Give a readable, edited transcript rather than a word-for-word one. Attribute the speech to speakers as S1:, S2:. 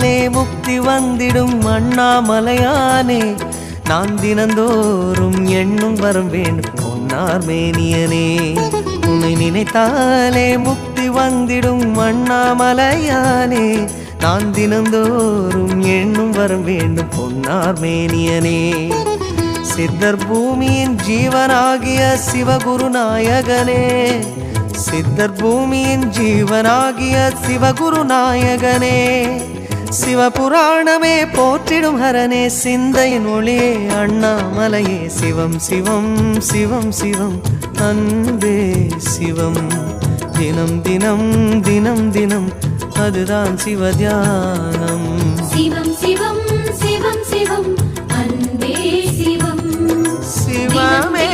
S1: நினைத்தாலே முக்தி வந்திடும் அண்ணாமலையானே நான் தினந்தோறும் எண்ணும் வரம் வேண்டும் பொன்னார் மேனியனே உன்னை நினைத்தாலே முக்தி வந்திடும் அண்ணாமலையானே நான் தினந்தோறும் எண்ணும் வரம் வேண்டும் பொன்னார் மேனியனே சித்தர் பூமியின் ஜீவனாகிய சிவகுரு நாயகனே சித்தர் பூமியின் ஜீவனாகிய சிவகுரு நாயகனே சிவபுராணமே போற்றிடும் ஹரனே சிந்தையின் ஒளியே அண்ணாமலையே சிவம் சிவம் சிவம் சிவம் அன்பே சிவம் தினம் தினம் தினம் தினம் அதுதான் சிவதியானம்
S2: சிவம் சிவம் சிவம் சிவம் அன்பே சிவம்
S1: சிவமே